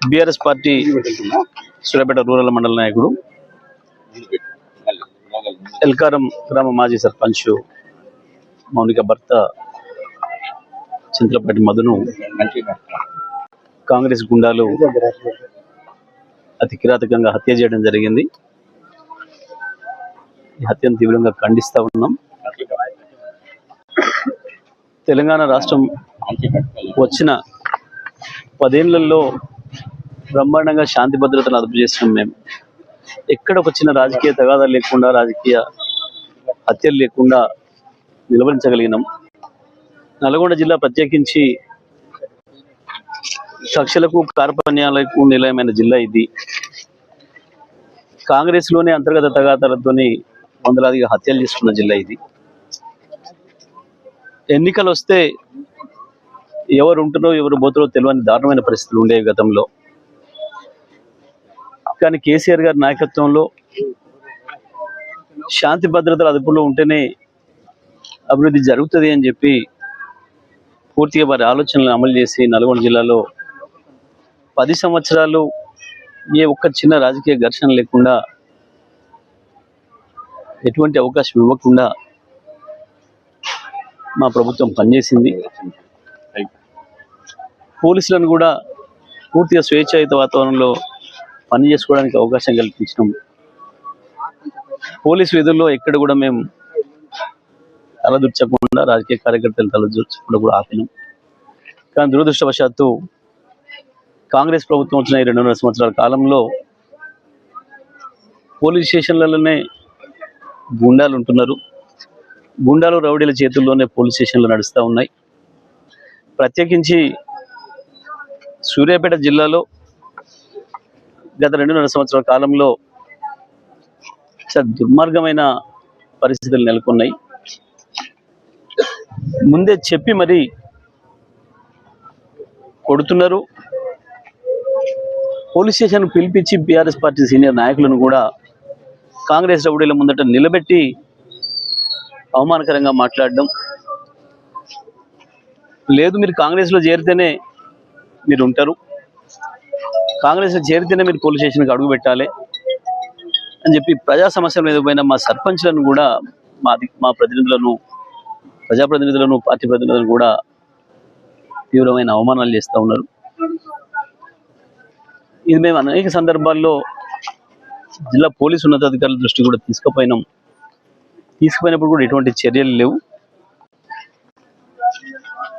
BRS party Suryapet rural మండల నాయకుడు, ఎల్కారం గ్రామ మాజీ సర్పంచ్ మౌనిక భర్త చింతలపాటి మధును కాంగ్రెస్ గుండాలు అతి కిరాతకంగా హత్య చేయడం జరిగింది. ఈ హత్యను తీవ్రంగా ఖండిస్తూ ఉన్నాం. తెలంగాణ రాష్ట్రం వచ్చిన 10 ఏళ్లలో బ్రహ్మాండంగా శాంతి భద్రతను అదుపు చేస్తున్నాం. మేము ఎక్కడికి వచ్చిన రాజకీయ తగాదాలు లేకుండా, రాజకీయ హత్యలు లేకుండా నిలవరించగలిగినాం. నల్గొండ జిల్లా ప్రత్యేకించి కక్షలకు కార్పణ్యాలకు నిలయమైన జిల్లా ఇది. కాంగ్రెస్ లోనే అంతర్గత తగాదాలతోని వందలాదిగా హత్యలు చేసుకున్న జిల్లా ఇది. ఎన్నికలు వస్తే ఎవరు ఉంటున్నారో ఎవరు పోతారో తెలియని దారుణమైన పరిస్థితులు ఉండేవి గతంలో. కానీ కేసీఆర్ గారి నాయకత్వంలో శాంతి భద్రతల అదుపులో ఉంటేనే అభివృద్ధి జరుగుతుంది అని చెప్పి పూర్తిగా వారి ఆలోచనలను అమలు చేసి నల్గొండ జిల్లాలో 10 సంవత్సరాలు ఏ ఒక్క చిన్న రాజకీయ ఘర్షణ లేకుండా, ఎటువంటి అవకాశం ఇవ్వకుండా మా ప్రభుత్వం పనిచేసింది. పోలీసులను కూడా పూర్తిగా స్వేచ్ఛాయుత వాతావరణంలో పని చేసుకోవడానికి అవకాశం కల్పించినాం. పోలీసు విధుల్లో ఎక్కడ కూడా మేము తలదూర్చకుండా, రాజకీయ కార్యకర్తలు తలదూర్చకుండా కూడా ఆపినాం. కానీ దురదృష్టవశాత్తు కాంగ్రెస్ ప్రభుత్వం వచ్చిన 2.5 సంవత్సరాల కాలంలో పోలీస్ స్టేషన్లలోనే గుండాలు ఉంటున్నారు. గుండాలు రౌడీల చేతుల్లోనే పోలీస్ స్టేషన్లు నడుస్తూ ఉన్నాయి. ప్రత్యేకించి సూర్యాపేట జిల్లాలో గత 2.5 సంవత్సరాల కాలంలో చాలా దుర్మార్గమైన పరిస్థితులు నెలకొన్నాయి. ముందే చెప్పి మరి కొడుతున్నారు. పోలీస్ స్టేషన్ పిలిపించి బీఆర్ఎస్ పార్టీ సీనియర్ నాయకులను కూడా కాంగ్రెస్ రౌడీల ముందట నిలబెట్టి అవమానకరంగా మాట్లాడడం. లేదు, మీరు కాంగ్రెస్లో చేరితేనే మీరు ఉంటారు, కాంగ్రెస్లో చేరితేనే మీరు పోలీస్ స్టేషన్కి అడుగు పెట్టాలి అని చెప్పి ప్రజా సమస్యల మీద పోయిన మా సర్పంచ్లను కూడా, మా ప్రతినిధులను, ప్రజాప్రతినిధులను, పార్టీ ప్రతినిధులను కూడా తీవ్రమైన అవమానాలు చేస్తూ ఉన్నారు. ఇది మేము అనేక సందర్భాల్లో జిల్లా పోలీసు ఉన్నతాధికారుల దృష్టి కూడా తీసుకుపోయినప్పుడు కూడా ఎటువంటి చర్యలు లేవు.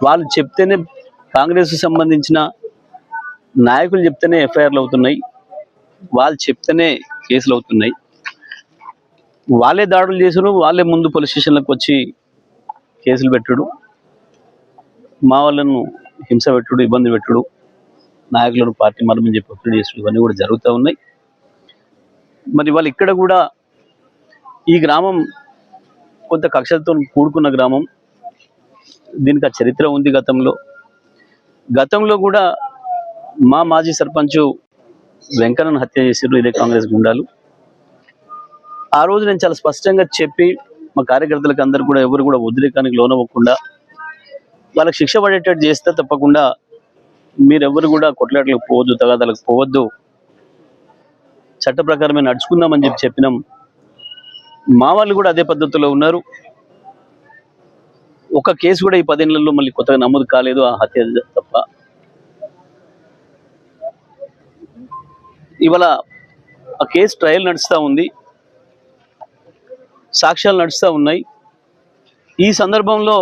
వాళ్ళు చెప్తేనే, కాంగ్రెస్కు సంబంధించిన నాయకులు చెప్తేనే ఎఫ్ఐఆర్లు అవుతున్నాయి, వాళ్ళు చెప్తేనే కేసులు అవుతున్నాయి. వాళ్ళే దాడులు చేసారు, వాళ్ళే ముందు పోలీస్ స్టేషన్లకు వచ్చి కేసులు పెట్టుడు, మా వాళ్ళను హింస పెట్టుడు, ఇబ్బంది పెట్టుడు, నాయకులను పార్టీ మరమని చెప్పి ఒత్తిడి చేసుడు, ఇవన్నీ కూడా జరుగుతూ ఉన్నాయి. మరి వాళ్ళు ఇక్కడ కూడా, ఈ గ్రామం కొంత కక్షలతో కూడుకున్న గ్రామం, దీనికి ఆ చరిత్ర ఉంది. గతంలో కూడా మా మాజీ సర్పంచ్ వెంకన్నను హత్య చేసారు ఇదే కాంగ్రెస్ గుండాలు. ఆ రోజు నేను చాలా స్పష్టంగా చెప్పి మా కార్యకర్తలకు అందరూ కూడా ఎవరు కూడా ఉద్రేకానికి లోనవ్వకుండా వాళ్ళకి శిక్ష పడేటట్టు చేస్తే తప్పకుండా మీరెవరు కూడా కొట్లాటలకు పోవద్దు, తగాదాలకు పోవద్దు, చట్ట ప్రకారమే నడుచుకుందామని చెప్పినాం. మా వాళ్ళు కూడా అదే పద్ధతిలో ఉన్నారు. ఒక కేసు కూడా ఈ 10 ఏళ్లలో మళ్ళీ కొత్తగా నమోదు కాలేదు, ఆ హత్య తప్ప. ఇవాళ ఆ కేసు ట్రయల్ నడుస్తూ ఉంది, సాక్ష్యాలు నడుస్తూ ఉన్నాయి. ఈ సందర్భంలో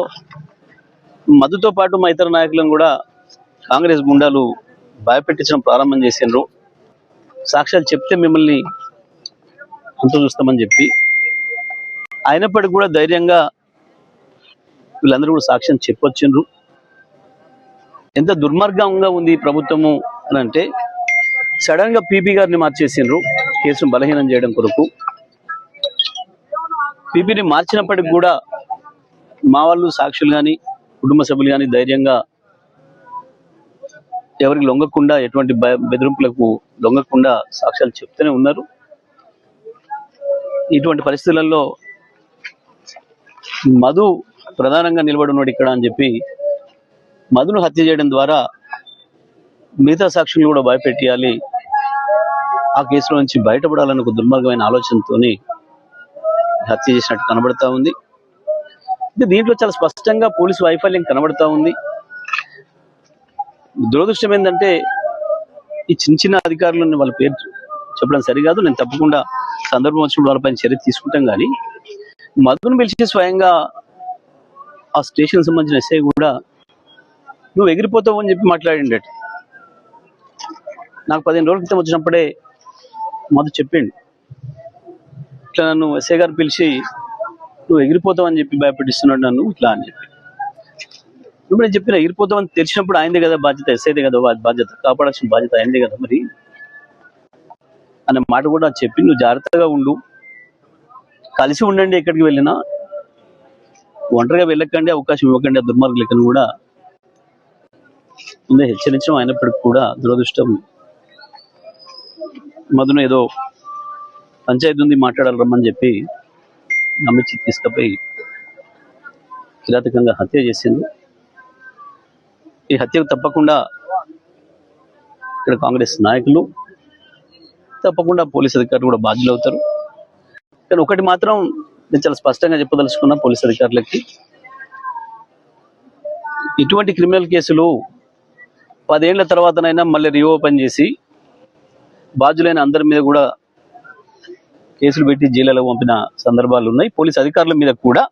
మధుతో పాటు మా ఇతర నాయకులను కూడా కాంగ్రెస్ గుండాలు భయపెట్టించడం ప్రారంభం చేసినారు. సాక్ష్యాలు చెప్తే మిమ్మల్ని అంత చూస్తామని చెప్పి. అయినప్పటికీ కూడా ధైర్యంగా వీళ్ళందరూ కూడా సాక్ష్యం చెప్పొచ్చిండ్రు. ఎంత దుర్మార్గంగా ఉంది ఈ ప్రభుత్వము అని అంటే, సడన్ గా పీపీ గారిని మార్చేసిండ్రు కేసును బలహీనం చేయడం కొరకు. పీపీని మార్చినప్పటికి కూడా మా వాళ్ళు, సాక్షులు కానీ, కుటుంబ సభ్యులు కానీ ధైర్యంగా ఎవరికి లొంగకుండా, ఎటువంటి బెదిరింపులకు లొంగకుండా సాక్ష్యాలు చెప్తూనే ఉన్నారు. ఇటువంటి పరిస్థితులలో మధు ప్రధానంగా నిలబడి ఉన్నాడు ఇక్కడ అని చెప్పి మధును హత్య చేయడం ద్వారా మిగతా సాక్షులు కూడా భయపెట్టియాలి, ఆ కేసులో నుంచి బయటపడాలన్న ఒక దుర్మార్గమైన ఆలోచనతోని హత్య చేసినట్టు కనబడతా ఉంది. దీంట్లో చాలా స్పష్టంగా పోలీసు వైఫల్యం కనబడతా ఉంది. దురదృష్టం ఏంటంటే ఈ చిన్న చిన్న అధికారులను వాళ్ళ పేరు చెప్పడం సరికాదు. నేను తప్పకుండా సందర్భం వచ్చినప్పుడు వాళ్ళపైన చర్య తీసుకుంటాం. కానీ మధును పిలిచి స్వయంగా ఆ స్టేషన్ సంబంధించిన ఎస్ఐ కూడా నువ్వు ఎగిరిపోతావు అని చెప్పి మాట్లాడిండట. నాకు 15 రోజుల క్రితం వచ్చినప్పుడే మధు చెప్పిండు, ఇట్లా నన్ను ఎస్ఐ గారు పిలిచి నువ్వు ఎగిరిపోతావు అని చెప్పి భయపెట్టిస్తున్నాడు నన్ను ఇట్లా అని చెప్పి. ఇప్పుడు నేను చెప్పిన ఎగిరిపోతావు అని తెలిసినప్పుడు ఆయనదే కదా బాధ్యత, ఎస్ఐదే కదా బాధ్యత, కాపాడాల్సిన బాధ్యత ఆయనదే కదా మరి అనే మాట కూడా చెప్పి నువ్వు జాగ్రత్తగా ఉండు, కలిసి ఉండండి, ఎక్కడికి వెళ్ళినా ఒంటరిగా వెళ్ళకండి, అవకాశం ఇవ్వకండి ఆ దుర్మార్గులకని కూడా ముందే హెచ్చరించడం. అయినప్పటికీ కూడా దురదృష్టం మధును ఏదో పంచాయతీ ఉంది మాట్లాడాలి రమ్మని చెప్పి నమ్మించి తీసుకుపోయి కిరాతకంగా హత్య చేసింది. ఈ హత్యకు తప్పకుండా ఇక్కడ కాంగ్రెస్ నాయకులు, తప్పకుండా పోలీస్ అధికారులు కూడా బాధ్యులు అవుతారు. కానీ ఒకటి మాత్రం నేను చాలా స్పష్టంగా చెప్పదలుచుకున్నా పోలీస్ అధికారులకి, ఇటువంటి క్రిమినల్ కేసులు 10 ఏళ్ల తర్వాతనైనా మళ్ళీ రీఓపెన్ చేసి బాధ్యులైన అందరి మీద కూడా కేసులు పెట్టి జైలులో పంపిన సందర్భాలు ఉన్నాయి. పోలీస్ అధికారుల మీద కూడా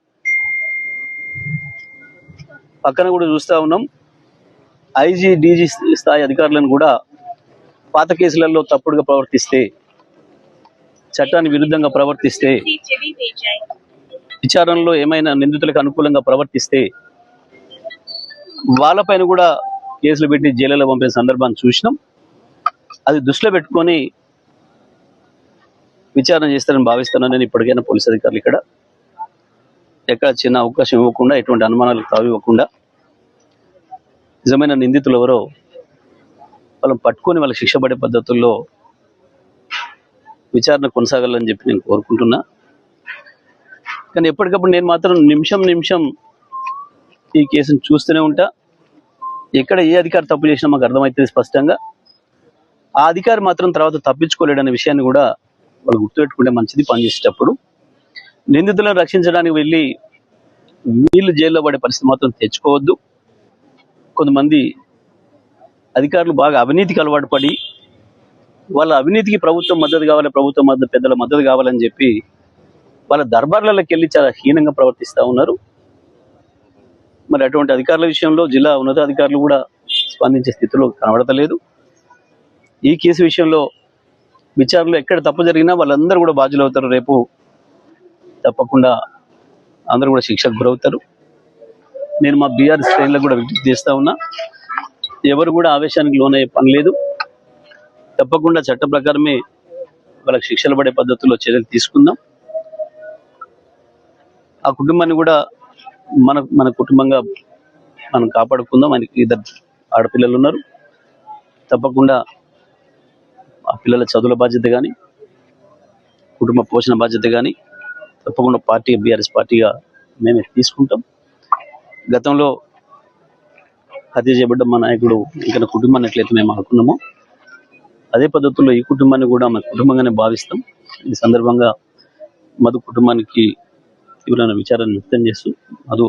పక్కన కూడా చూస్తా ఉన్నాం. ఐజీ డీజీ స్థాయి అధికారులను కూడా పాత కేసులలో తప్పుడుగా ప్రవర్తిస్తే, చట్టానికి విరుద్ధంగా ప్రవర్తిస్తే, విచారణలో ఏమైనా నిందితులకు అనుకూలంగా ప్రవర్తిస్తే వాళ్ళపైన కూడా కేసులు పెట్టి జైలులో పంపిన సందర్భాన్ని చూసినాం. అది దృష్టిలో పెట్టుకొని విచారణ చేస్తారని భావిస్తున్నాను నేను. ఇప్పటికైనా పోలీస్ అధికారులు ఇక్కడ ఎక్కడ చిన్న అవకాశం ఇవ్వకుండా, ఎటువంటి అనుమానాలకు తావివ్వకుండా, నిజమైన నిందితులు ఎవరో వాళ్ళని పట్టుకొని వాళ్ళకి శిక్ష పడే పద్ధతుల్లో విచారణ కొనసాగాలని చెప్పి నేను కోరుకుంటున్నా. కానీ ఎప్పటికప్పుడు నేను మాత్రం నిమిషం ఈ కేసును చూస్తూనే ఉంటా. ఎక్కడ ఏ అధికారి తప్పు చేసినా మాకు అర్థమవుతుంది స్పష్టంగా. ఆ అధికారి మాత్రం తర్వాత తప్పించుకోలేడనే విషయాన్ని కూడా వాళ్ళు గుర్తుపెట్టుకుంటే మంచిది. పనిచేసేటప్పుడు నిందితులను రక్షించడానికి వెళ్ళి వీళ్ళు జైల్లో పడే పరిస్థితి మాత్రం తెచ్చుకోవద్దు. కొంతమంది అధికారులు బాగా అవినీతికి అలవాటు పడి వాళ్ళ అవినీతికి ప్రభుత్వం మద్దతు కావాలి, ప్రభుత్వం పెద్దల మద్దతు కావాలని చెప్పి వాళ్ళ దర్బార్లలోకి వెళ్ళి చాలా హీనంగా ప్రవర్తిస్తూ ఉన్నారు. మరి అటువంటి అధికారుల విషయంలో జిల్లా ఉన్నతాధికారులు కూడా స్పందించే స్థితిలో కనబడతలేదు. ఈ కేసు విషయంలో విచారణలో ఎక్కడ తప్పు జరిగినా వాళ్ళందరూ కూడా బాధ్యులు అవుతారు. రేపు తప్పకుండా అందరూ కూడా శిక్షకు గురవుతారు. నేను మా బీఆర్ఎస్ శ్రేణులకు కూడా విజ్ఞప్తి చేస్తా ఉన్నా, ఎవరు కూడా ఆవేశానికి లోనయ్యే పని లేదు. తప్పకుండా చట్ట ప్రకారమే వాళ్ళకి శిక్షలు పడే పద్ధతుల్లో చర్యలు తీసుకుందాం. ఆ కుటుంబాన్ని కూడా మన కుటుంబంగా మనం కాపాడుకుందాం. ఆయనకి 2 ఆడపిల్లలు ఉన్నారు. తప్పకుండా ఆ పిల్లల చదువుల బాధ్యత కానీ, కుటుంబ పోషణ బాధ్యత కానీ తప్పకుండా పార్టీ బీఆర్ఎస్ పార్టీగా మేమే తీసుకుంటాం. గతంలో హత్య చేయబడ్డ మా నాయకుడు ఇంకా కుటుంబాన్ని ఎట్లయితే మేము అనుకున్నామో అదే పద్ధతుల్లో ఈ కుటుంబాన్ని కూడా మన కుటుంబంగానే భావిస్తాం. ఈ సందర్భంగా మధు కుటుంబానికి తీవ్రమైన విచారాన్ని వ్యక్తం చేస్తూ మధు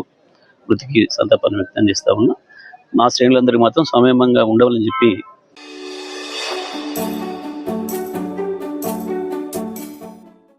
మృతికి సంతాపాన్ని వ్యక్తం చేస్తా ఉన్నా. మా శ్రేణులందరికీ మాత్రం సమయంగా ఉండవాలని చెప్పి